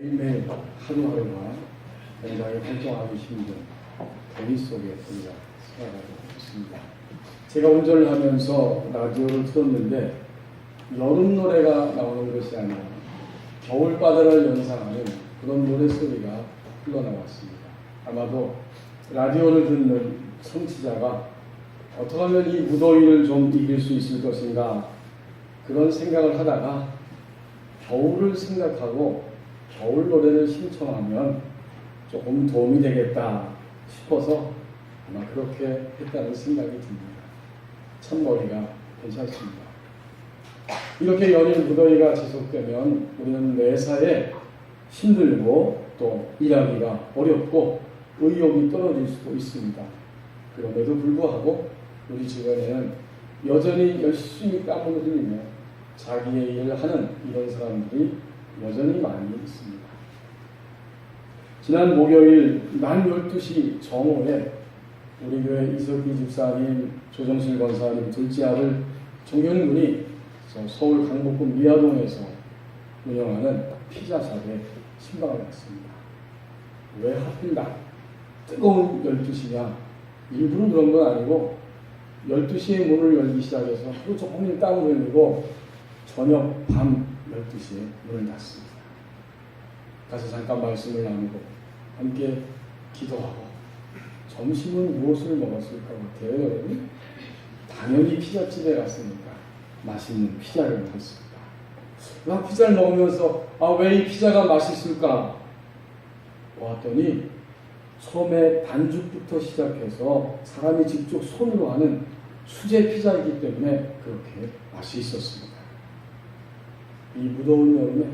매일매일 하루하루가 굉장히 활동하기 힘든 대리 속에 우리가 살아가고 있습니다. 제가 운전을 하면서 라디오를 틀었는데 여름 노래가 나오는 것이 아니라 겨울바다를 연상하는 그런 노래소리가 흘러나왔습니다. 아마도 라디오를 듣는 청취자가 어떻게 하면 이 무더위를 좀 이길 수 있을 것인가 그런 생각을 하다가 겨울을 생각하고 겨울 노래를 신청하면 조금 도움이 되겠다 싶어서 아마 그렇게 했다는 생각이 듭니다. 첫머리가 괜찮습니다. 이렇게 연일 무더위가 지속되면 우리는 매사에 힘들고 또 일하기가 어렵고 의욕이 떨어질 수도 있습니다. 그럼에도 불구하고 우리 주변에는 여전히 열심히 땀을 흘리며 자기의 일을 하는 이런 사람들이 여전히 많이 있습니다. 지난 목요일 만 12시 정오에 우리 교회 이석기 집사님, 조정실 권사님 둘째 아들 종현군이 서울 강북구 미아동에서 운영하는 피자샵에 신방을 했습니다. 왜 하필 나 뜨거운 12시냐? 일부러 그런 건 아니고 12시에 문을 열기 시작해서 하루 종일 땀을 흘리고 저녁 밤 12시에 문을 닫습니다. 가서 잠깐 말씀을 나누고 함께 기도하고 점심은 무엇을 먹었을까 같아요, 여러분? 당연히 피자집에 갔으니까 맛있는 피자를 먹었습니다. 나 피자를 먹으면서 왜 이 피자가 맛있을까? 보았더니 처음에 반죽부터 시작해서 사람이 직접 손으로 하는 수제 피자이기 때문에 그렇게 맛이 있었습니다. 이 무더운 여름에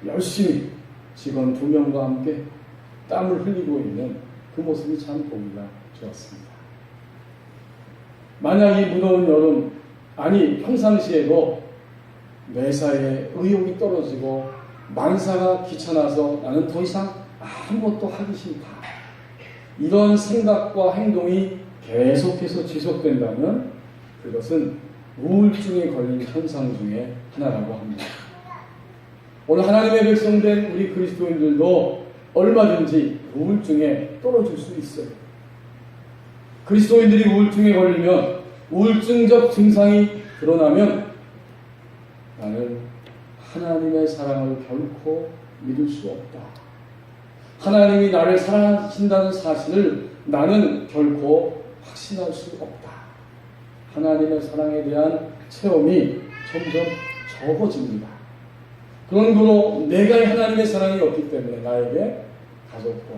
열심히 직원 2명과 함께 땀을 흘리고 있는 그 모습이 참 보기가 좋았습니다. 만약 이 무더운 여름, 아니 평상시에도 매사에 의욕이 떨어지고 만사가 귀찮아서 나는 더 이상 아무것도 하기 싫다. 이런 생각과 행동이 계속해서 지속된다면 그것은 우울증에 걸린 현상 중에 하나라고 합니다. 오늘 하나님의 백성된 우리 그리스도인들도 얼마든지 우울증에 떨어질 수 있어요. 그리스도인들이 우울증에 걸리면 우울증적 증상이 드러나면 나는 하나님의 사랑을 결코 믿을 수 없다. 하나님이 나를 사랑하신다는 사실을 나는 결코 확신할 수 없다. 하나님의 사랑에 대한 체험이 점점 적어집니다. 그런 거로 내가 하나님의 사랑이 없기 때문에 나에게 가족과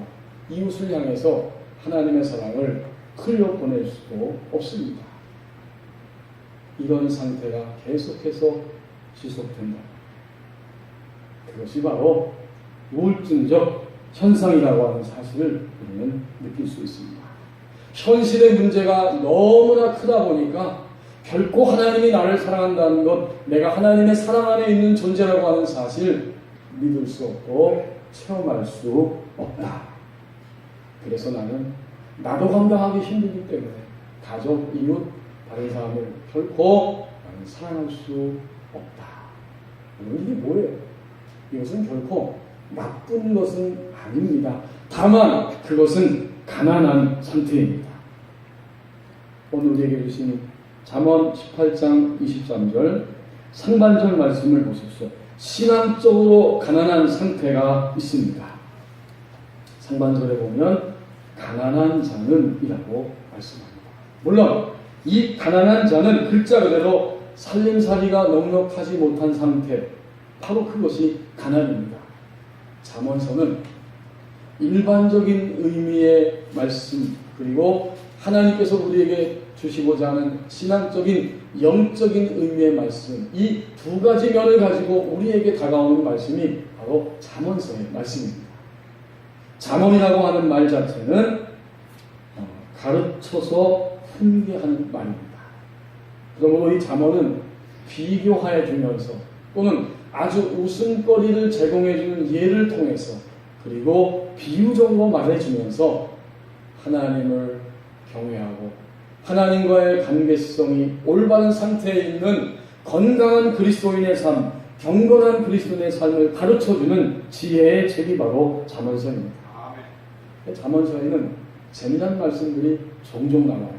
이웃을 향해서 하나님의 사랑을 흘려보낼 수도 없습니다. 이런 상태가 계속해서 지속된다. 그것이 바로 우울증적 현상이라고 하는 사실을 우리는 느낄 수 있습니다. 현실의 문제가 너무나 크다 보니까 결코 하나님이 나를 사랑한다는 것, 내가 하나님의 사랑 안에 있는 존재라고 하는 사실 믿을 수 없고 체험할 수 없다. 그래서 나도 감당하기 힘들기 때문에 가족, 이웃, 다른 사람을 결코 나는 사랑할 수 없다. 이게 뭐예요? 이것은 결코 나쁜 것은 아닙니다. 다만 그것은 가난한 상태입니다. 오늘 우리에게 주신 잠언 18장 23절 상반절 말씀을 보십시오. 신앙적으로 가난한 상태가 있습니다. 상반절에 보면 가난한 자는 이라고 말씀합니다. 물론 이 가난한 자는 글자 그대로 살림살이가 넉넉하지 못한 상태, 바로 그것이 가난입니다. 잠언서는 일반적인 의미의 말씀, 그리고 하나님께서 우리에게 주시고자 하는 신앙적인 영적인 의미의 말씀, 이 두 가지 면을 가지고 우리에게 다가오는 말씀이 바로 잠언서의 말씀입니다. 잠언이라고 하는 말 자체는 가르쳐서 훈계하는 말입니다. 그러므로 이 잠언은 비교하여 주면서 또는 아주 웃음거리를 제공해주는 예를 통해서 그리고 비유적으로 말해주면서 하나님을 경외하고 하나님과의 관계성이 올바른 상태에 있는 건강한 그리스도인의 삶, 경건한 그리스도인의 삶을 가르쳐주는 지혜의 책이 바로 잠언서입니다. 잠언서에는 재미난 말씀들이 종종 나와요.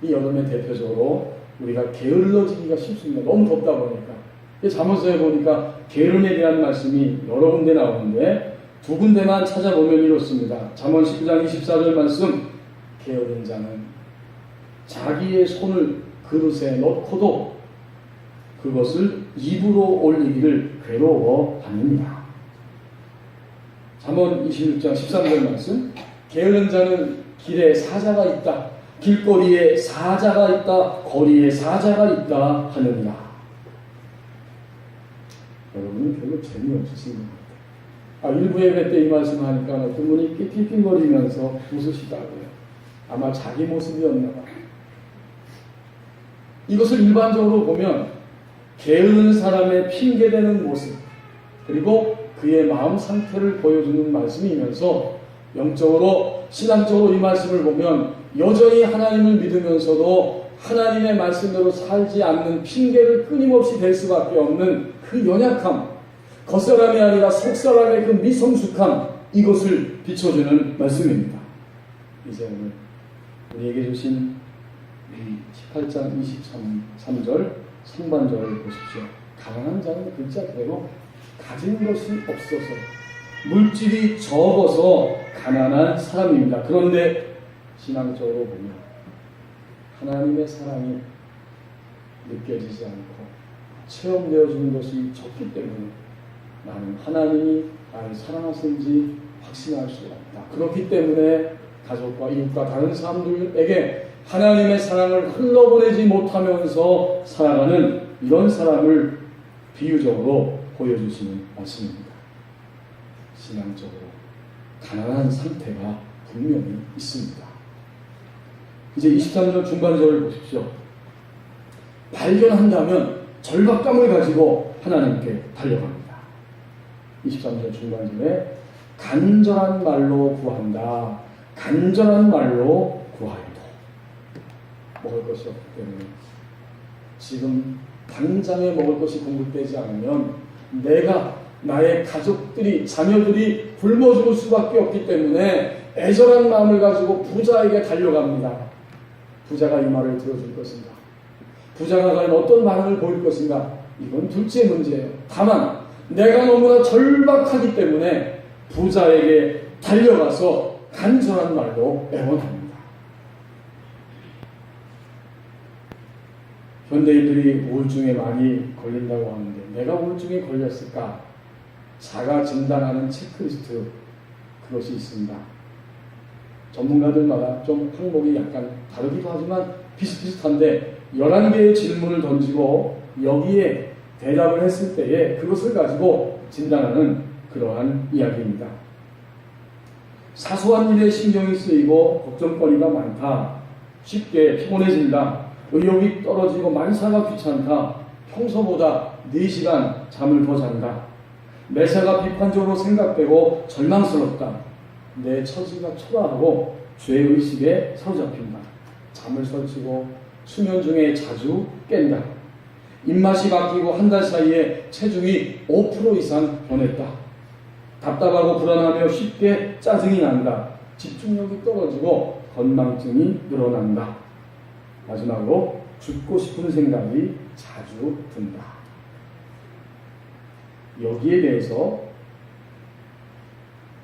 이 여름에 대표적으로 우리가 게을러지기가 쉽습니다. 너무 덥다 보니까. 잠언서에 보니까 게으름에 대한 말씀이 여러 군데 나오는데 두 군데만 찾아보면 이렇습니다. 잠언 19장 24절 말씀, 게으른 자는 자기의 손을 그릇에 넣고도 그것을 입으로 올리기를 괴로워하느니라. 잠언 26장 13절 말씀, 게으른 자는 길에 사자가 있다, 길거리에 사자가 있다, 거리에 사자가 있다 하느니라. 여러분은 별로 재미없으신 것 같아요. 일부 예배 때 이 말씀을 하니까 어떤 분이 삐삐거리면서 웃으시다고요. 아마 자기 모습이었나 봐요. 이것을 일반적으로 보면 게으른 사람의 핑계대는 모습, 그리고 그의 마음 상태를 보여주는 말씀이면서 영적으로, 신앙적으로 이 말씀을 보면 여전히 하나님을 믿으면서도 하나님의 말씀대로 살지 않는 핑계를 끊임없이 댈 수밖에 없는 그 연약함, 겉사람이 아니라 속사람의 그 미성숙함, 이것을 비춰주는 말씀입니다. 이제 오늘 우리에게 주신 18장 23절 상반절을 보십시오. 가난한 자는 글자 그대로 가진 것이 없어서, 물질이 적어서 가난한 사람입니다. 그런데 신앙적으로 보면 하나님의 사랑이 느껴지지 않고 체험되어지는 것이 적기 때문에 나는 하나님이 나를 사랑하시는지 확신할 수가 없다. 그렇기 때문에 가족과 이웃과 다른 사람들에게 하나님의 사랑을 흘러보내지 못하면서 살아가는 이런 사람을 비유적으로 보여주시는 말씀입니다. 신앙적으로 가난한 상태가 분명히 있습니다. 이제 23절 중반절을 보십시오. 발견한다면 절박감을 가지고 하나님께 달려갑니다. 23절 중반절에 간절한 말로 구한다. 간절한 말로 구하여도 먹을 것이 없기 때문에, 지금 당장에 먹을 것이 공급되지 않으면 내가, 나의 가족들이, 자녀들이 굶어 죽을 수밖에 없기 때문에 애절한 마음을 가지고 부자에게 달려갑니다. 부자가 이 말을 들어줄 것인가? 부자가 과연 어떤 반응을 보일 것인가? 이건 둘째 문제예요. 다만 내가 너무나 절박하기 때문에 부자에게 달려가서 간절한 말로 애원합니다. 현대인들이 우울증에 많이 걸린다고 하는데 내가 우울증에 걸렸을까? 자가 진단하는 체크리스트, 그것이 있습니다. 전문가들마다 좀 항목이 약간 다르기도 하지만 비슷비슷한데 11개의 질문을 던지고 여기에 대답을 했을 때에 그것을 가지고 진단하는 그러한 이야기입니다. 사소한 일에 신경이 쓰이고 걱정거리가 많다. 쉽게 피곤해진다. 의욕이 떨어지고 만사가 귀찮다. 평소보다 4시간 잠을 더 잔다. 매사가 비판적으로 생각되고 절망스럽다. 내 처지가 초라하고 죄의식에 사로잡힌다. 잠을 설치고 수면 중에 자주 깬다. 입맛이 바뀌고 한 달 사이에 체중이 5% 이상 변했다. 답답하고 불안하며 쉽게 짜증이 난다. 집중력이 떨어지고 건망증이 늘어난다. 마지막으로 죽고 싶은 생각이 자주 든다. 여기에 대해서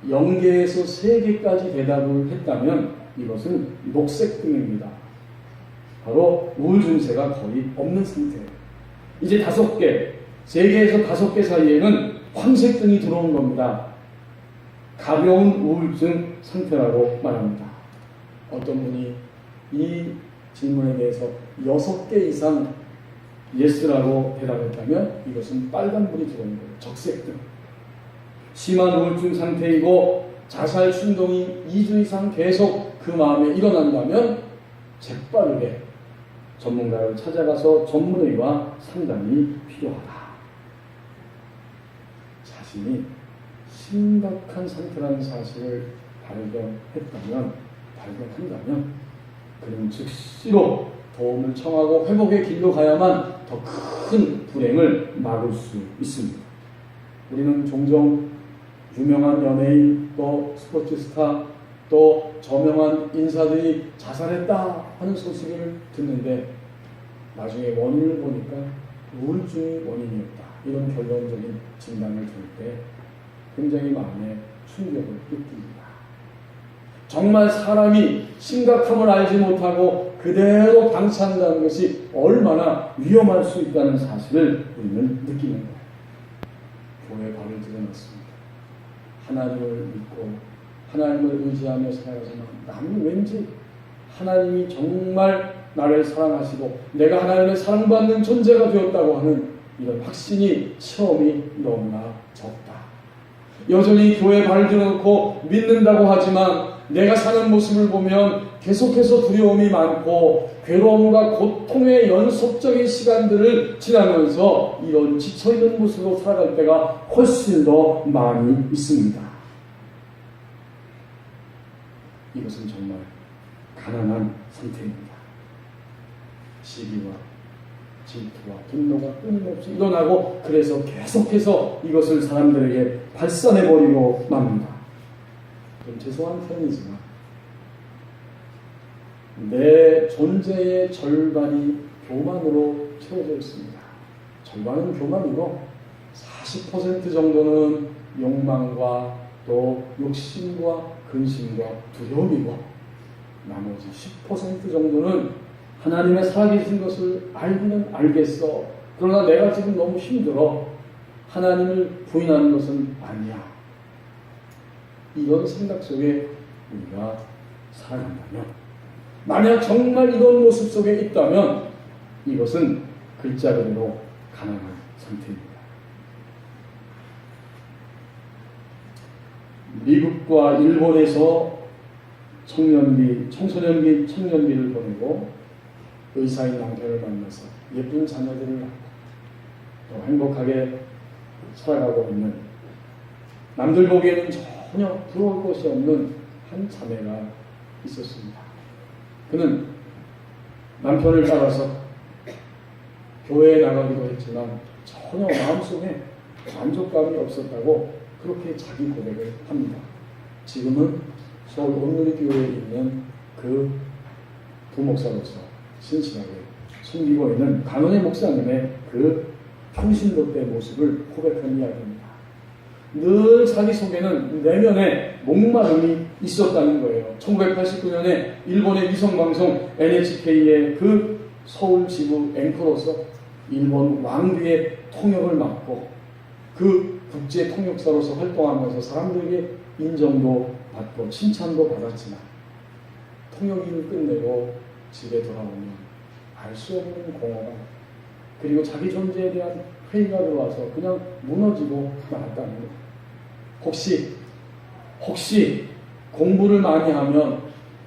0개에서 3개까지 대답을 했다면 이것은 녹색등입니다. 바로 우울 증세가 거의 없는 상태예요. 이제 5개, 3개에서 5개 사이에는 황색등이 들어온 겁니다. 가벼운 우울증 상태라고 말합니다. 어떤 분이 이 질문에 대해서 6개 이상 예스라고 대답했다면 이것은 빨간불이 들어온 거예요. 적색등. 심한 우울증 상태이고 자살 충동이 2주 이상 계속 그 마음에 일어난다면 재빠르게 전문가를 찾아가서 전문의와 상담이 필요하다. 자신이 심각한 상태라는 사실을 발견한다면 그는 즉시로 도움을 청하고 회복의 길로 가야만 더 큰 불행을 막을 수 있습니다. 우리는 종종 유명한 연예인, 또 스포츠 스타, 또 저명한 인사들이 자살했다 하는 소식을 듣는데 나중에 원인을 보니까 우울증이 원인이었다. 이런 결론적인 진단을 들을 때 굉장히 마음에 충격을 느낍니다. 정말 사람이 심각함을 알지 못하고 그대로 방치한다는 것이 얼마나 위험할 수 있다는 사실을 우리는 느끼는 거예요. 교회에 발을 들여놨습니다. 하나님을 믿고 하나님을 의지하며 살아가지만 나는 왠지 하나님이 정말 나를 사랑하시고 내가 하나님의 사랑받는 존재가 되었다고 하는 이런 확신이 체험이 너무나 적다. 여전히 교회에 발을 들여놓고 믿는다고 하지만 내가 사는 모습을 보면 계속해서 두려움이 많고 괴로움과 고통의 연속적인 시간들을 지나면서 이런 지쳐있는 모습으로 살아갈 때가 훨씬 더 많이 있습니다. 이것은 정말 가난한 상태입니다. 시기와 질투와 분노가 끊임없이 일어나고 그래서 계속해서 이것을 사람들에게 발산해버리고 맙니다. 좀 죄송한 표현이지만 내 존재의 절반이 교만으로 채워져 있습니다. 절반은 교만이고 40% 정도는 욕망과 또 욕심과 근심과 두려움이고 나머지 10% 정도는 하나님의 살아계신 것을 알기는 알겠어. 그러나 내가 지금 너무 힘들어. 하나님을 부인하는 것은 아니야. 이런 생각 속에 우리가 살아간다면, 만약 정말 이런 모습 속에 있다면 이것은 글자 그대로 가난한 상태입니다. 미국과 일본에서 청소년기를 보내고 의사인 남편을 만나서 예쁜 자녀들을 낳고 또 행복하게 살아가고 있는, 남들 보기에는 전혀 부러울 것이 없는 한 자매가 있었습니다. 그는 남편을 따라서 교회에 나가기도 했지만 전혀 마음속에 만족감이 없었다고 그렇게 자기 고백을 합니다. 지금은 서울 온누리교회에 있는 그 부목사로서 신실하게 숨기고 있는 간원의 목사님의 그 평신도때 모습을 고백한 이야기입니다. 늘 자기 속에는 내면에 목마름이 있었다는 거예요. 1989년에 일본의 위성방송 NHK의 그 서울 지부 앵커로서 일본 왕비의 통역을 맡고 그 국제 통역사로서 활동하면서 사람들에게 인정도 받고 칭찬도 받았지만 통역일을 끝내고 집에 돌아오면 알 수 없는 공허감, 그리고 자기 존재에 대한 회의가 들어와서 그냥 무너지고 말았다는 것. 혹시 공부를 많이 하면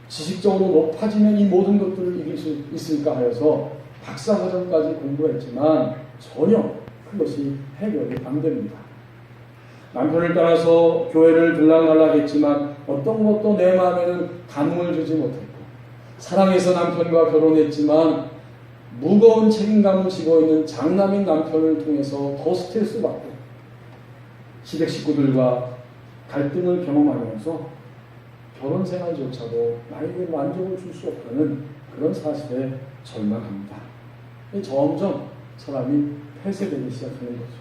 지식적으로 높아지면 이 모든 것들을 이길 수 있을까 하여서 박사과정까지 공부했지만 전혀 그것이 해결이 안 됩니다. 남편을 따라서 교회를 들락날락했지만 어떤 것도 내 마음에는 감흥을 주지 못했고, 사랑해서 남편과 결혼했지만 무거운 책임감을 지고 있는 장남인 남편을 통해서 더 스트레스 받고 시댁 식구들과 갈등을 경험하면서 결혼 생활조차도 나에게 만족을 줄 수 없다는 그런 사실에 절망합니다. 점점 사람이 폐쇄되기 시작하는 거죠.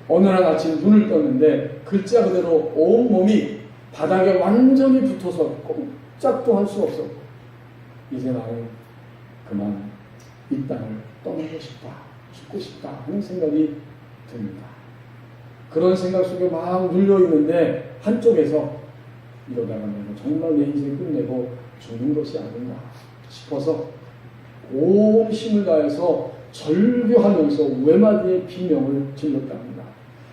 어느 날 아침 눈을 떴는데 글자 그대로 온몸이 바닥에 완전히 붙어서 꼼짝도 할 수 없었고, 이제 나는 그만 이 땅을 떠나고 싶다, 죽고 싶다 하는 생각이 듭니다. 그런 생각 속에 막 눌려있는데 한쪽에서 이러다가 내가 정말 내 인생을 끝내고 죽는 것이 아닌가 싶어서 온 힘을 다해서 절규하면서 외마디의 비명을 질렀답니다.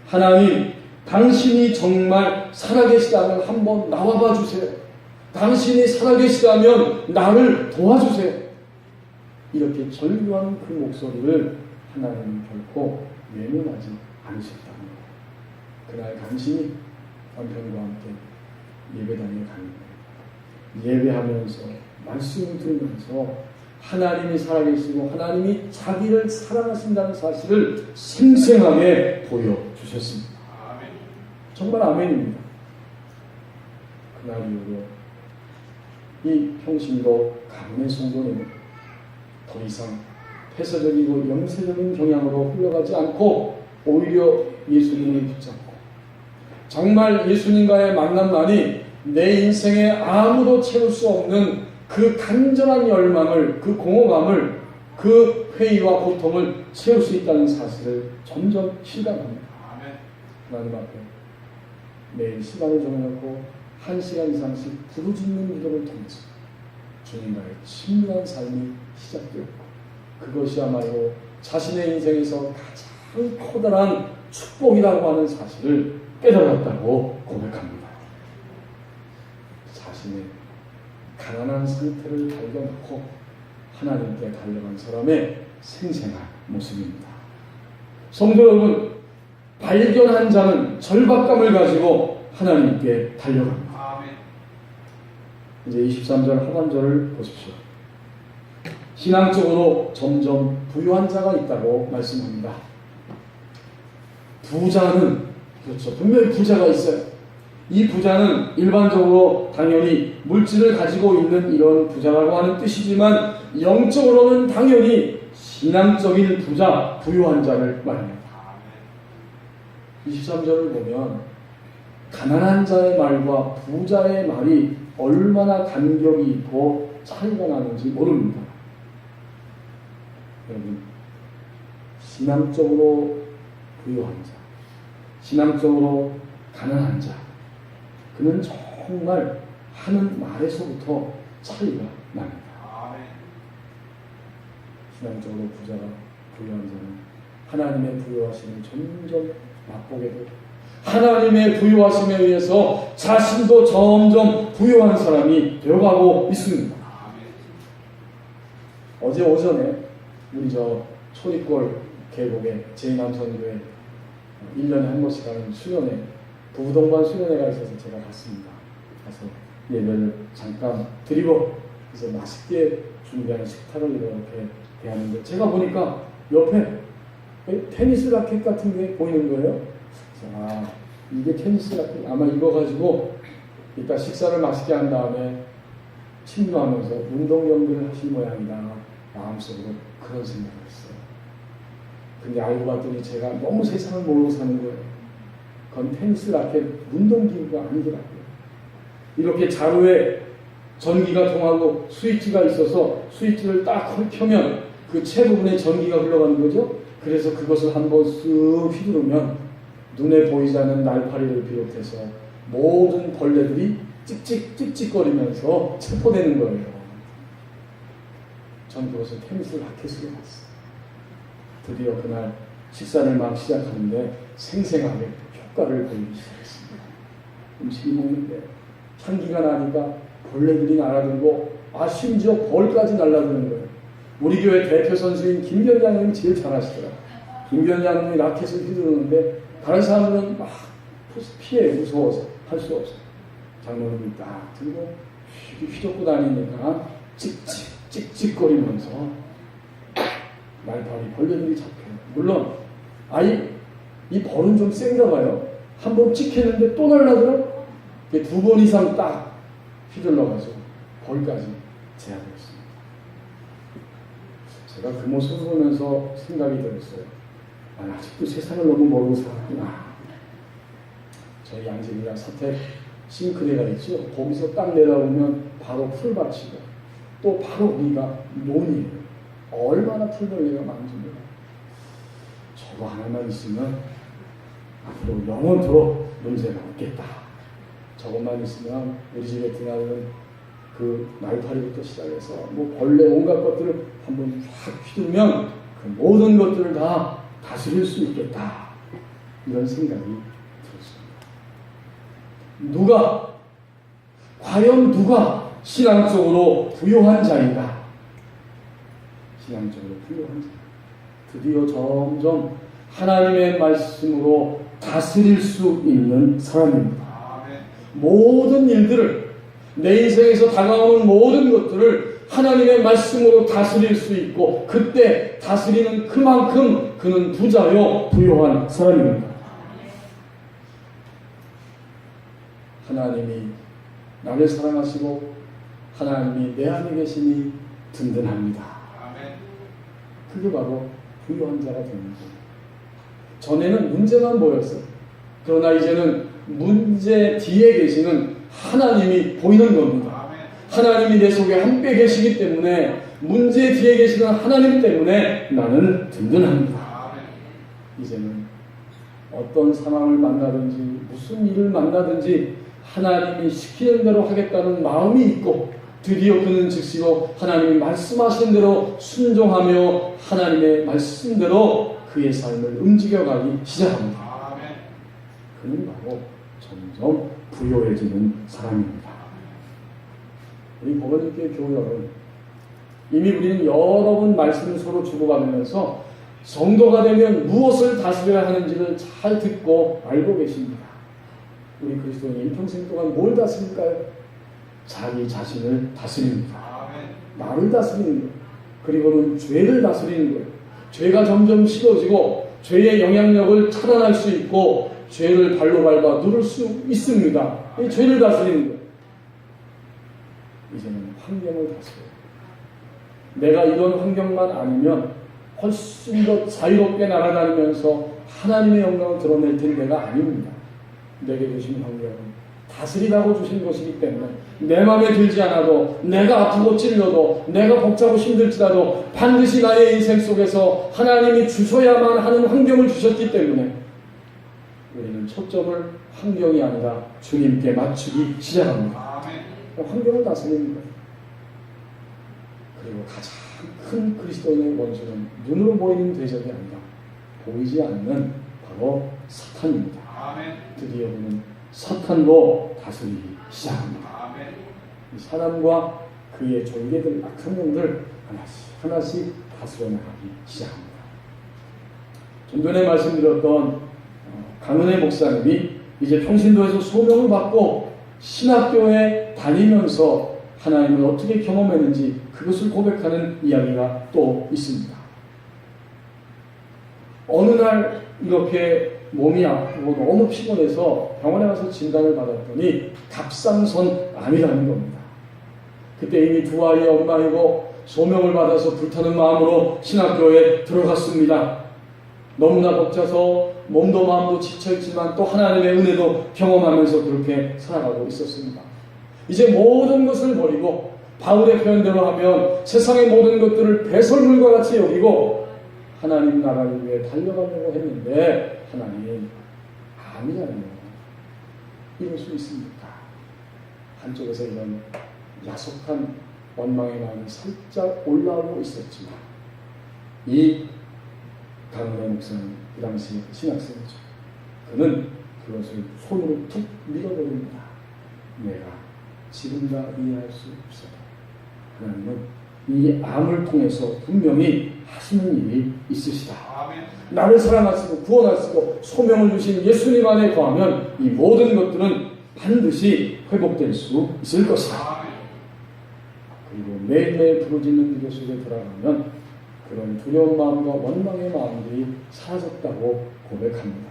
하나님, 당신이 정말 살아계시다면 한번 나와봐 주세요. 당신이 살아계시다면 나를 도와주세요. 이렇게 절규하는 그 목소리를 하나님은 결코 외면하지 않으셨다는 거예요. 그날 간신히 남편과 함께 예배당에 갔는데 예배하면서 말씀을 들으면서 하나님이 살아계시고 하나님이 자기를 사랑하신다는 사실을 생생하게 보여주셨습니다. 정말 아멘입니다. 그날 이후로 이 평신도 가문의 성도는 더 이상 폐쇄적이고 영세적인 경향으로 흘러가지 않고 오히려 예수님을 붙잡고 정말 예수님과의 만남만이 내 인생에 아무도 채울 수 없는 그 간절한 열망을, 그 공허감을, 그 회의와 고통을 채울 수 있다는 사실을 점점 실감합니다. 하나님 앞에 매일 시간을 정해놓고 1시간 이상씩 부르짖는 기도를 통해서 주님과의 친밀한 삶이 시작되었고 그것이야말로 자신의 인생에서 가장 커다란 축복이라고 하는 사실을 깨달았다고 고백합니다. 자신의 가난한 상태를 발견하고 하나님께 달려간 사람의 생생한 모습입니다. 성도 여러분, 발견한 자는 절박감을 가지고 하나님께 달려갑니다. 이제 23절 하반절을 보십시오. 신앙적으로 점점 부유한 자가 있다고 말씀합니다. 부자는, 그렇죠, 분명히 부자가 있어요. 이 부자는 일반적으로 당연히 물질을 가지고 있는 이런 부자라고 하는 뜻이지만 영적으로는 당연히 신앙적인 부자, 부유한 자를 말합니다. 23절을 보면 가난한 자의 말과 부자의 말이 얼마나 간격이 있고 차이가 나는지 모릅니다. 여러분, 신앙적으로 부유한 자, 신앙적으로 가난한 자, 그는 정말 하는 말에서부터 차이가 납니다. 신앙적으로 부자가 부유한 자는 하나님의 부유하심을 점점 맛보게 되고 하나님의 부유하심에 의해서 자신도 점점 부유한 사람이 되어가고 있습니다. 어제 오전에 우리 초리골 계곡에 제2남선교회 1년에 한 번씩 하는 수련회, 부부동반 수련회가 있어서 제가 갔습니다. 가서 예배를 잠깐 드리고 그래서 맛있게 준비한 식탁을 이렇게 대하는데 제가 보니까 옆에 테니스 라켓 같은 게 보이는 거예요. 그래서 아, 이게 테니스 라켓, 아마 이거 가지고 이따 식사를 맛있게 한 다음에 침노하면서 운동 경기를 하실 모양이다. 마음속으로 그런 생각을 했어요. 근데 알고 봤더니 제가 너무 세상을 모르고 사는 거예요. 그건 테니스 라켓 운동기구가 아니더라고요. 이렇게 자루에 전기가 통하고 스위치가 있어서 스위치를 딱 켜면 그 채 부분에 전기가 흘러가는 거죠. 그래서 그것을 한번 쓱 휘두르면 눈에 보이지 않는 날파리를 비롯해서 모든 벌레들이 찍찍거리면서 체포되는 거예요. 전 그것을 테니스 라켓으로 봤어요. 드디어 그날 식사를 막 시작하는데 생생하게 효과를 보이기 시작했습니다. 음식이 먹는데 향기가 나니까 벌레들이 날아들고 심지어 벌까지 날아드는 거예요. 우리 교회 대표 선수인 김변 장님이 제일 잘하시더라고요. 김변 장님이 라켓을 휘두르는데 다른 사람들은 막 피해 무서워서 할 수 없어요. 장로님이 딱 들고 휘젓고 다니니까 찍찍거리면서 날파리 벌레들이 잡혀요. 물론 이 벌은 좀 센가 봐요. 한 번 찍혔는데 또 날라들어? 2번 이상 딱 휘둘러가지고 벌까지 제압했습니다. 제가 그 모습을 보면서 생각이 들었어요. 아직도 세상을 너무 모르고 살았구나. 저희 양재이랑 사택 싱크대가 있죠. 거기서 딱 내려오면 바로 풀밭이고 또 바로 우리가 논이에요. 얼마나 풀벌레가 많은지 몰라요. 저거 하나만 있으면 앞으로 영원토록 문제가 없겠다. 저것만 있으면 우리 집에 드나드는 그 날파리부터 시작해서 뭐 벌레 온갖 것들을 한번 확 휘두르면 그 모든 것들을 다 다스릴 수 있겠다. 이런 생각이 들었습니다. 과연 누가 신앙적으로 부유한 자인가? 신앙적으로 부유한 자. 드디어 점점 하나님의 말씀으로 다스릴 수 있는 사람입니다. 모든 일들을, 내 인생에서 다가오는 모든 것들을 하나님의 말씀으로 다스릴 수 있고 그때 다스리는 그만큼 그는 부자요 부요한 사람입니다. 하나님이 나를 사랑하시고 하나님이 내 안에 계시니 든든합니다. 그게 바로 부요한 자가 되는 거예요. 전에는 문제만 보였어요. 그러나 이제는 문제 뒤에 계시는 하나님이 보이는 겁니다. 하나님이 내 속에 함께 계시기 때문에 문제 뒤에 계시는 하나님 때문에 나는 든든합니다. 이제는 어떤 상황을 만나든지 무슨 일을 만나든지 하나님이 시키는 대로 하겠다는 마음이 있고 드디어 그는 즉시로 하나님이 말씀하신 대로 순종하며 하나님의 말씀대로 그의 삶을 움직여가기 시작합니다. 그는 바로 점점 부요해지는 사람입니다. 우리 보건님께 교우 여러분, 이미 우리는 여러 번 말씀을 서로 주고받으면서 성도가 되면 무엇을 다스려야 하는지를 잘 듣고 알고 계십니다. 우리 그리스도인이 일평생 동안 뭘 다스릴까요? 자기 자신을 다스립니다. 나를 다스리는 거예요. 그리고는 죄를 다스리는 거예요. 죄가 점점 싫어지고 죄의 영향력을 차단할 수 있고 죄를 발로 밟아 누를 수 있습니다. 이 죄를 다스리는 거예요. 이제는 환경을 다스려요. 내가 이런 환경만 아니면 훨씬 더 자유롭게 날아다니면서 하나님의 영광을 드러낼 텐데가 아닙니다. 내게 주신 환경은 다스리라고 주신 것이기 때문에 내 마음에 들지 않아도 내가 아프고 찔려도 내가 벅차고 힘들지라도 반드시 나의 인생 속에서 하나님이 주셔야만 하는 환경을 주셨기 때문에 우리는 초점을 환경이 아니라 주님께 맞추기 시작합니다. 환경을 다스리는 거예요. 그리고 가장 큰 그리스도인의 원수는 눈으로 보이는 대적이 아니라 보이지 않는 바로 사탄입니다. 드디어 그는 사탄도 다스리기 시작합니다. 이 사람과 그의 졸개들, 악한 놈들 하나씩 다스려 나가기 시작합니다. 좀 전에 말씀드렸던 강은혜 목사님이 이제 평신도에서 소명을 받고 신학교에 다니면서 하나님을 어떻게 경험했는지 그것을 고백하는 이야기가 또 있습니다. 어느 날 이렇게 몸이 아프고 너무 피곤해서 병원에 가서 진단을 받았더니 갑상선 암이라는 겁니다. 그때 이미 두 아이의 엄마이고 소명을 받아서 불타는 마음으로 신학교에 들어갔습니다. 너무나 벅차서 몸도 마음도 지쳐있지만 또 하나님의 은혜도 경험하면서 그렇게 살아가고 있었습니다. 이제 모든 것을 버리고 바울의 표현대로 하면 세상의 모든 것들을 배설물과 같이 여기고 하나님 나라를 위해 달려가려고 했는데 하나님 아니라는 이럴 수 있습니까? 한쪽에서 이런 야속한 원망의 마음이 살짝 올라오고 있었지만 이 강은혜 목사는 그 당시 신학생이죠. 그는 그것을 손으로 툭 밀어버립니다. 내가 지금 다 이해할 수 없어도 하나님은 이 암을 통해서 분명히 하시는 일이 있으시다. 나를 사랑하시고 구원하시고 소명을 주신 예수님 안에 거하면 이 모든 것들은 반드시 회복될 수 있을 것이다. 그리고 매일매일 부르짖는 기도 속에 들어가면 그런 두려운 마음과 원망의 마음들이 사라졌다고 고백합니다.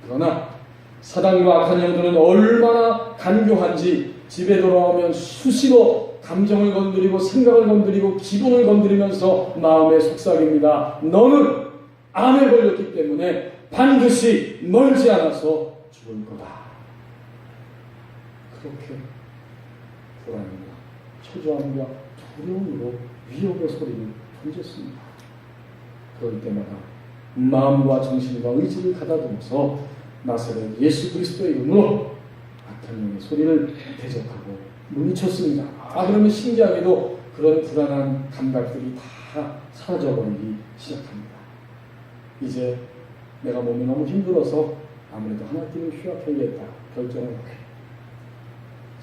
그러나 사단과 악한 영들은 얼마나 간교한지 집에 돌아오면 수시로 감정을 건드리고 생각을 건드리고 기분을 건드리면서 마음에 속삭입니다. 너는 암에 걸렸기 때문에 반드시 멀지 않아서 죽을 거다. 그렇게 불안과 초조함과 두려움으로 위협의 소리를 던졌습니다. 그럴 때마다 마음과 정신과 의지를 가다듬어서 나사렛 예수 그리스도의 이름으로 악한 영의 소리를 대적하고 물리쳤습니다. 그러면 신기하게도 그런 불안한 감각들이 다 사라져버리기 시작합니다. 이제 내가 몸이 너무 힘들어서 아무래도 하나님을 휴학해야겠다 결정을 하게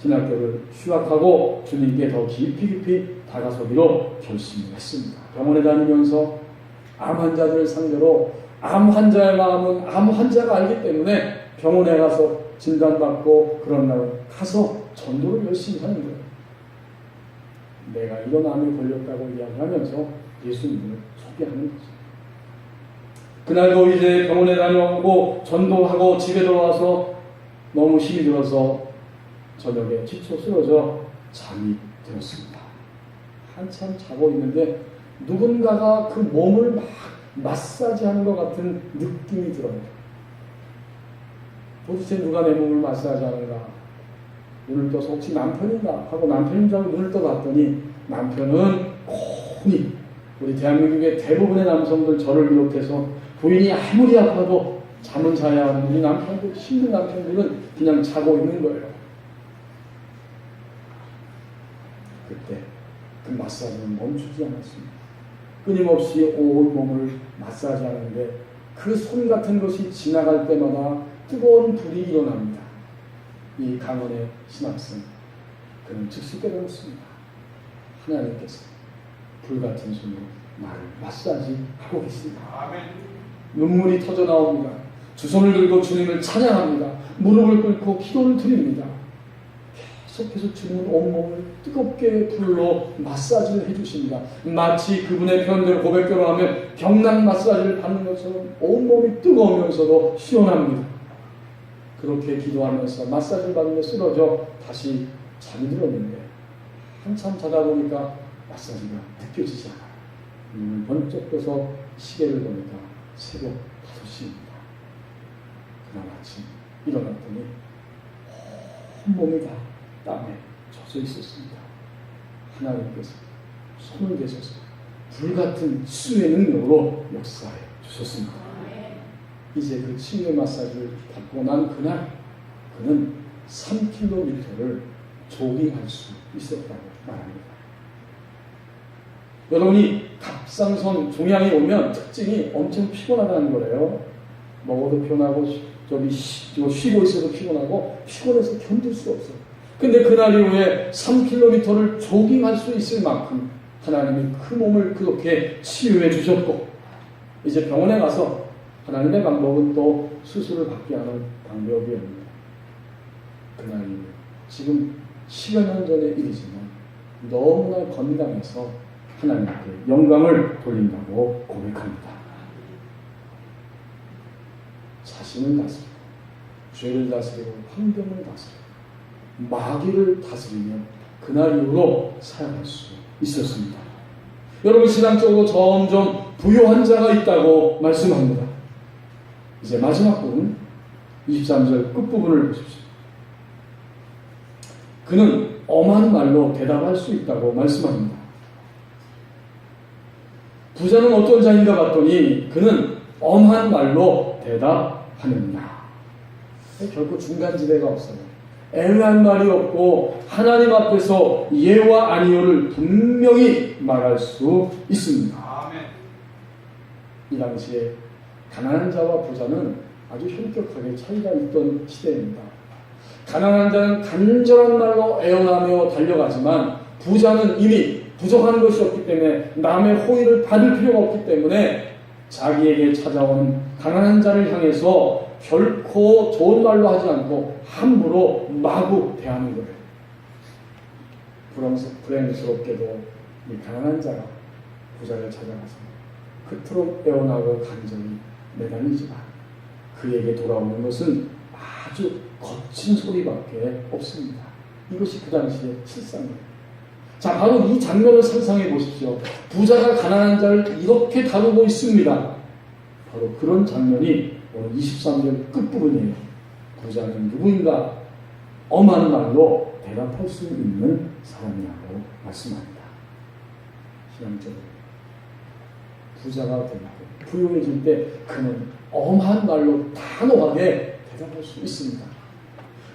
신학교를 휴학하고 주님께 더 깊이 다가서기로 결심을 했습니다. 병원에 다니면서 암 환자들을 상대로 암 환자의 마음은 암 환자가 알기 때문에 병원에 가서 진단받고 그런 날 가서 전도를 열심히 하는 거예요. 내가 이런 암에 걸렸다고 이야기하면서 예수님을 소개하는 거죠. 그날도 이제 병원에 다녀오고 전도하고 집에 돌아와서 너무 힘이 들어서 저녁에 지쳐 쓰러져 잠이 들었습니다. 한참 자고 있는데 누군가가 그 몸을 막 마사지하는 것 같은 느낌이 들어요. 도대체 누가 내 몸을 마사지하는가? 눈을 떠서 혹시 남편인가? 하고 남편인 줄 알고 눈을 떠봤더니 남편은 곤히 우리 대한민국의 대부분의 남성들 저를 비롯해서 부인이 아무리 아파도 잠은 자야 하는 우리 남편들, 힘든 남편들은 그냥 자고 있는 거예요. 그때 그 마사지는 멈추지 않았습니다. 끊임없이 온 몸을 마사지하는데 그 손 같은 것이 지나갈 때마다 뜨거운 불이 일어납니다. 이 강원의 신학생, 그는 즉시 깨달았습니다. 하나님께서 불같은 손으로 나를 마사지하고 계십니다. 눈물이 터져 나옵니다. 두 손을 들고 주님을 찬양합니다. 무릎을 꿇고 기도를 드립니다. 계속해서 주님은 온몸을 뜨겁게 불로 마사지를 해주십니다. 마치 그분의 표현대로 고백대로 하면 경락 마사지를 받는 것처럼 온몸이 뜨거우면서도 시원합니다. 그렇게 기도하면서 마사지를 받으며 쓰러져 다시 잠이 들었는데 한참 자다 보니까 마사지가 느껴지지 않아요. 눈을 번쩍 떠서 시계를 보니까 새벽 5시입니다. 그날 아침 일어났더니 온몸이 다 땀에 젖어 있었습니다. 하나님께서 손을 대셔서 불같은 치유의 능력으로 역사해 주셨습니다. 이제 그 치유 마사지를 받고 난 그날 그는 3km를 조깅할 수 있었다고 말합니다. 여러분이 갑상선 종양이 오면 특징이 엄청 피곤하다는 거래요. 먹어도 피곤하고 쉬고 있어도 피곤하고 피곤해서 견딜 수 없어요. 근데 그날 이후에 3km를 조깅할 수 있을 만큼 하나님이 그 몸을 그렇게 치유해 주셨고 이제 병원에 가서 하나님의 방법은 또 수술을 받게 하는 방법이었습니다. 그날 이후에 지금 10여 년 전의 일이지만 너무나 건강해서 하나님께 영광을 돌린다고 고백합니다. 자신을 다스리고 죄를 다스리고 환경을 다스리고 마귀를 다스리며 그날 이후로 사용할 수 있었습니다. 여러분 신앙적으로 점점 부요한 자가 있다고 말씀합니다. 이제 마지막 부분 23절 끝부분을 보십시오. 그는 엄한 말로 대답할 수 있다고 말씀합니다. 부자는 어떤 자인가 봤더니 그는 엄한 말로 대답하느냐. 결코 중간지대가 없어요. 애매한 말이 없고 하나님 앞에서 예와 아니오를 분명히 말할 수 있습니다. 아멘. 이 당시에 가난한 자와 부자는 아주 현격하게 차이가 있던 시대입니다. 가난한 자는 간절한 말로 애원하며 달려가지만 부자는 이미 부족한 것이 없기 때문에 남의 호의를 받을 필요가 없기 때문에 자기에게 찾아온 가난한 자를 향해서 결코 좋은 말로 하지 않고 함부로 마구 대하는 거예요. 불행스럽게도 이 가난한 자가 부자를 찾아가서 그토록 애원하고 간절히 매달리지만 그에게 돌아오는 것은 아주 거친 소리밖에 없습니다. 이것이 그 당시의 실상이에요. 자, 바로 이 장면을 상상해 보십시오. 부자가 가난한 자를 이렇게 다루고 있습니다. 바로 그런 장면이 오늘 23절 끝부분이에요. 부자는 누구인가? 엄한 말로 대답할 수 있는 사람이라고 말씀합니다. 신앙적으로 부자가 되고 부유해질 때 그는 엄한 말로 단호하게 대답할 수 있습니다.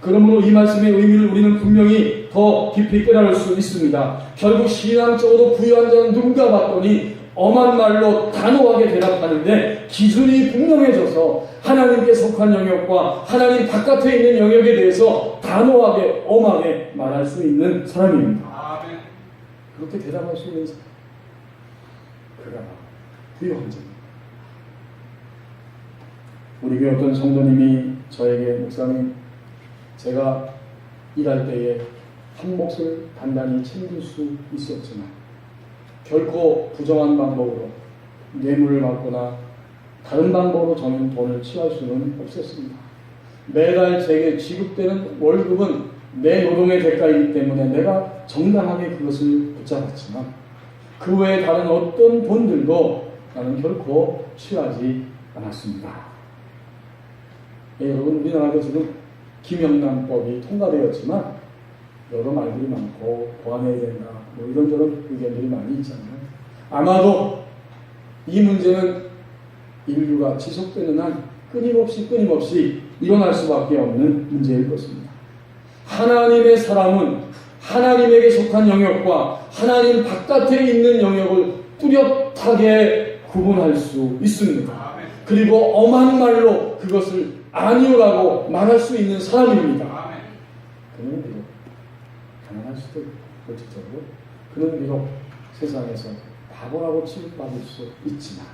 그러므로 이 말씀의 의미를 우리는 분명히 더 깊이 깨달을 수 있습니다. 결국 신앙적으로 부유한 자는 누군가 봤더니 엄한 말로 단호하게 대답하는데 기준이 분명해져서 하나님께 속한 영역과 하나님 바깥에 있는 영역에 대해서 단호하게 엄하게 말할 수 있는 사람입니다. 아멘. 그렇게 대답할 수 있는 사람, 그가 부유한 자입니다. 우리 교회 어떤 성도님이 저에게 목사님, 제가 일할 때에 한 몫을 단단히 챙길 수 있었지만 결코 부정한 방법으로 뇌물을 받거나 다른 방법으로 저는 돈을 취할 수는 없었습니다. 매달 제게 지급되는 월급은 내 노동의 대가이기 때문에 내가 정당하게 그것을 붙잡았지만 그 외에 다른 어떤 돈들도 나는 결코 취하지 않았습니다. 예, 여러분, 우리나라도 지금 김영란법이 통과되었지만 여러 말들이 많고 보완해야 된다, 뭐 이런저런 의견들이 많이 있잖아요. 아마도 이 문제는 인류가 지속되는 한 끊임없이 일어날 수밖에 없는 문제일 것입니다. 하나님의 사람은 하나님에게 속한 영역과 하나님 바깥에 있는 영역을 뚜렷하게 구분할 수 있습니다. 그리고 엄한 말로 그것을 아니오라고 말할 수 있는 사람입니다. 그는 비록 가난할 수도 있고 실질적으로 그는 비록 세상에서 바보라고 취급받을 수 있지만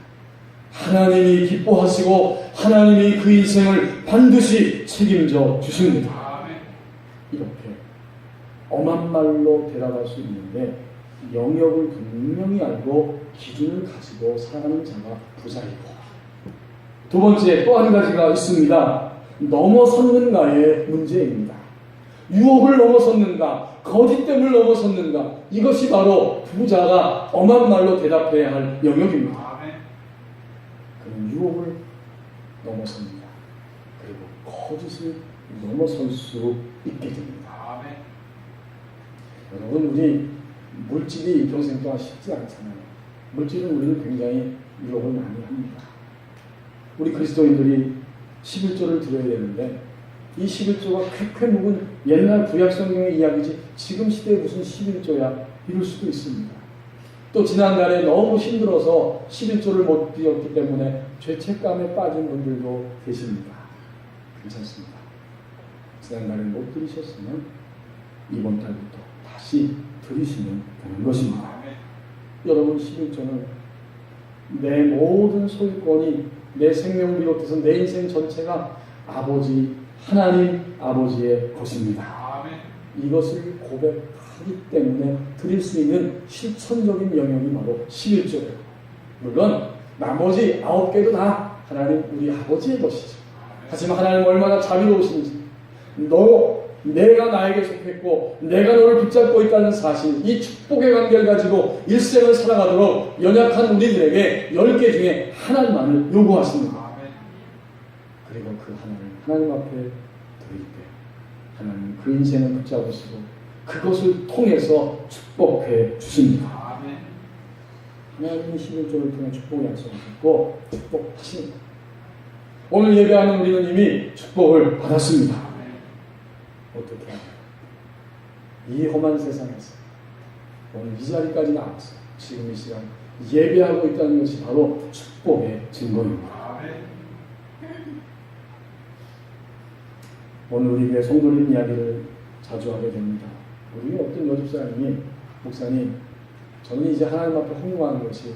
하나님이 기뻐하시고 하나님이 그 인생을 반드시 책임져 주십니다. 이렇게 엄한 말로 대답할 수 있는데 영역을 분명히 알고 기준을 가지고 살아가는 자가 부자이고, 두 번째 또 한 가지가 있습니다. 넘어섰는가의 문제입니다. 유혹을 넘어섰는가, 거짓됨을 넘어섰는가, 이것이 바로 부자가 엄한 말로 대답해야 할 영역입니다. 그는 유혹을 넘어섭니다. 그리고 거짓을 넘어설 수 있게 됩니다. 여러분, 우리 물질이 평생 동안 쉽지 않잖아요. 물질은 우리는 굉장히 유혹을 많이 합니다. 우리 그리스도인들이 11조를 드려야 되는데 이 11조가 쾌쾌 묵은 옛날 구약성경의 이야기지 지금 시대에 무슨 11조야 이럴 수도 있습니다. 또 지난달에 너무 힘들어서 11조를 못 드렸기 때문에 죄책감에 빠진 분들도 계십니다. 괜찮습니다. 지난달에 못 드리셨으면 이번 달부터 다시 드리시면 되는 것입니다. 여러분, 11조는 내 모든 소유권이 내 생명을 비롯해서 내 인생 전체가 아버지 하나님 아버지의 것입니다. 이것을 고백하기 때문에 드릴 수 있는 실천적인 영역이 바로 11조예요. 물론 나머지 9개도 다 하나님 우리 아버지의 것이죠. 하지만 하나님 얼마나 자비로우신지, 내가 나에게 속했고 내가 너를 붙잡고 있다는 사실, 이 축복의 관계를 가지고 일생을 살아가도록 연약한 우리들에게 10개 중에 하나만을 요구하십니다. 그리고 그 하나를 하나님 앞에 드릴 때 하나님 그 인생을 붙잡으시고 그것을 통해서 축복해 주십니다. 하나님이 11조를 통해 축복을 약속하셨고 축복하십니다. 오늘 예배하는 우리는 이미 축복을 받았습니다. 어떻게 하냐? 이 험한 세상에서 오늘 이 자리까지 나와서 지금 이 시간 예배하고 있다는 것이 바로 축복의 증거입니다. 오늘 우리 교회 성도님 이야기를 자주 하게 됩니다. 우리 어떤 여집사님이, 목사님, 저는 이제 하나님 앞에 헌금하는 것이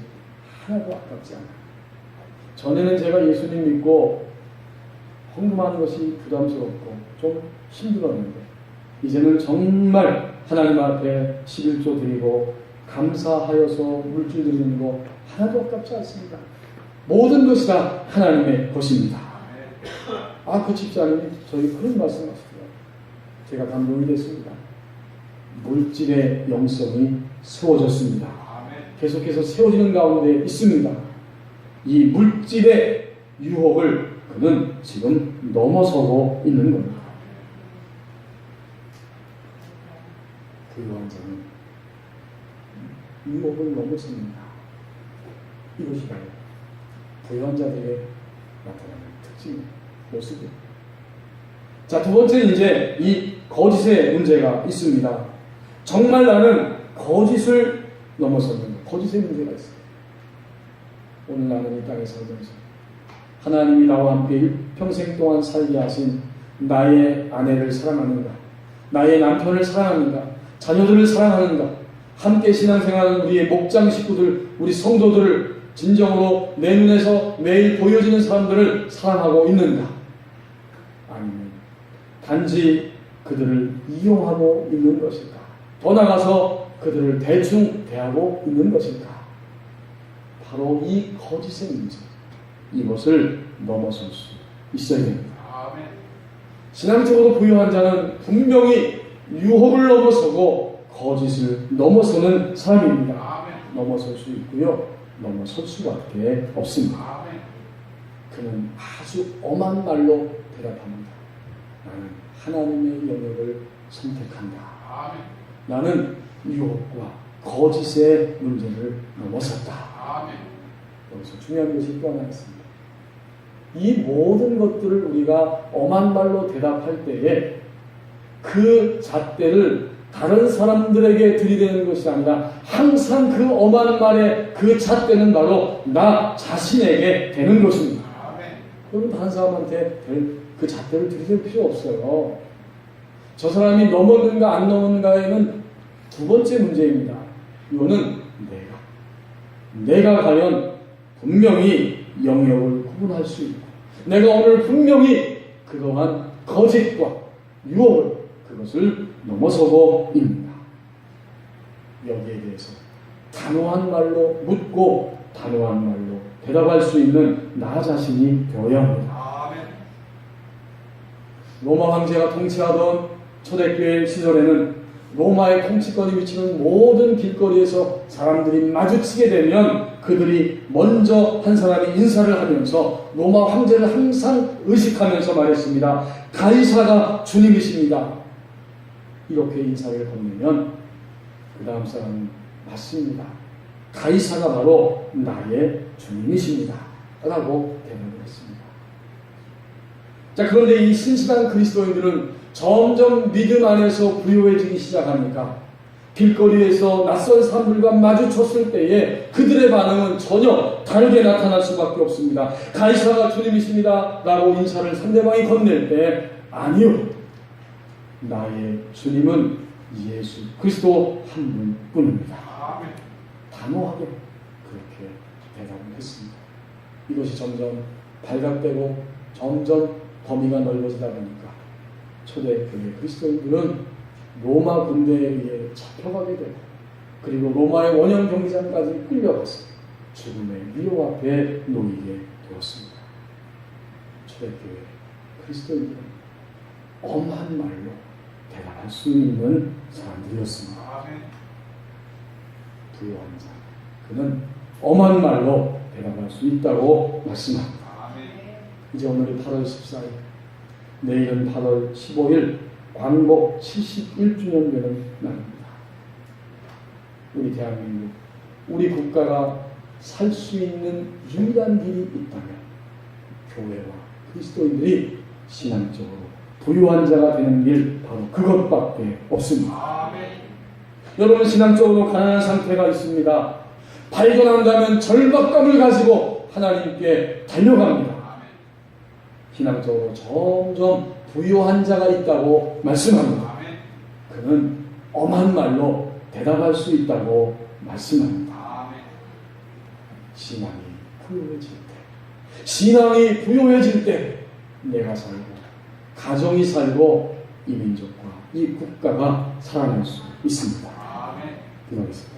하나도 아깝지 않아요. 전에는 제가 예수님 믿고 헌금하는 것이 부담스럽고 좀 힘들었는데 이제는 정말 하나님 앞에 11조 드리고 감사하여서 물질 드리는 거 하나도 아깝지 않습니다. 모든 것이 다 하나님의 것입니다. 그 집사님이 저희 그런 말씀 하시더라고요. 제가 감동이 됐습니다. 물질의 영성이 세워졌습니다. 계속해서 세워지는 가운데 있습니다. 이 물질의 유혹을 그는 지금 넘어서고 있는 겁니다. 부유한 자는 유혹을 넘어섭니다. 이것이 바로 부유한 자들의 나타나는 특징입니다. 모습이에요. 자, 두 번째는 이제 이 거짓의 문제가 있습니다. 정말 나는 거짓을 넘어섰는데 거짓의 문제가 있어요. 오늘 나는 이 땅에 살면서 하나님이 나와 함께 평생 동안 살게 하신 나의 아내를 사랑하는가, 나의 남편을 사랑하는가, 자녀들을 사랑하는가, 함께 신앙생활하는 우리의 목장 식구들, 우리 성도들을 진정으로 내 눈에서 매일 보여지는 사람들을 사랑하고 있는가, 아니면 단지 그들을 이용하고 있는 것일까? 더 나가서 그들을 대충 대하고 있는 것일까? 바로 이 거짓의 문제, 이것을 넘어설 수 있어야 됩니다. 신앙적으로 부유한 자는 분명히 유혹을 넘어서고 거짓을 넘어서는 사람입니다. 넘어설 수 있고요, 넘어설 수밖에 없습니다. 그는 아주 엄한 말로 대답합니다. 나는 하나님의 영역을 선택한다. 나는 유혹과 거짓의 문제를 넘어섰다. 여기서 중요한 것이 또 하나 있습니다. 이 모든 것들을 우리가 엄한 말로 대답할 때에 그 잣대를 다른 사람들에게 들이대는 것이 아니라 항상 그 엄한 말의 그 잣대는 바로 나 자신에게 되는 것입니다. 여러분, 다른 사람한테 그 잣대를 들이댈 필요 없어요. 저 사람이 넘었는가 안 넘었는가에는 두 번째 문제입니다. 이거는 내가 과연 분명히 영역을 구분할 수 있고, 내가 오늘 분명히 그동안 거짓과 유혹을 그것을 넘어서고 있는가. 여기에 대해서 단호한 말로 묻고 단호한 말로 대답할 수 있는 나 자신이 되어야 합니다. 로마 황제가 통치하던 초대교회 시절에는 로마의 통치권이 미치는 모든 길거리에서 사람들이 마주치게 되면 그들이 먼저 한 사람이 인사를 하면서 로마 황제를 항상 의식하면서 말했습니다. 가이사가 주님이십니다. 이렇게 인사를 건네면 그 다음 사람은 맞습니다. 가이사가 바로 나의 주님이십니다. 라고 대답을 했습니다. 자, 그런데 이 신실한 그리스도인들은 점점 믿음 안에서 부유해지기 시작하니까 길거리에서 낯선 사람들과 마주쳤을 때에 그들의 반응은 전혀 다르게 나타날 수밖에 없습니다. 가이사가 주님이십니다 라고 인사를 상대방이 건넬 때 아니요, 나의 주님은 예수 그리스도 한 분뿐입니다. 단호하게 그렇게 대답을 했습니다. 이것이 점점 발각되고 점점 범위가 넓어지다 보니까 초대교회 그리스도인들은 로마 군대에 의해 잡혀가게 되고, 그리고 로마의 원형 경기장까지 끌려가서 죽음의 위호 앞에 놓이게 되었습니다. 초대교회 그리스도인들은 엄한 말로 대답할 수 있는 사람들이었습니다. 부유한 자, 그는 엄한 말로 대답할 수 있다고 말씀합니다. 이제 오늘이 8월 14일, 내일은 8월 15일 광복 71주년 되는 날입니다. 우리 대한민국, 우리 국가가 살 수 있는 유일한 길이 있다면 교회와 그리스도인들이 신앙적으로 부유한 자가 되는 길, 바로 그것밖에 없습니다. 여러분, 신앙적으로 가난한 상태가 있습니다. 발견한다면 절박감을 가지고 하나님께 달려갑니다. 신앙적으로 점점 부유한 자가 있다고 말씀합니다. 그는 엄한 말로 대답할 수 있다고 말씀합니다. 신앙이 부유해질 때, 신앙이 부유해질 때 내가 살고, 가정이 살고, 이 민족과 이 국가가 살아날 수 있습니다. 기도하겠습니다.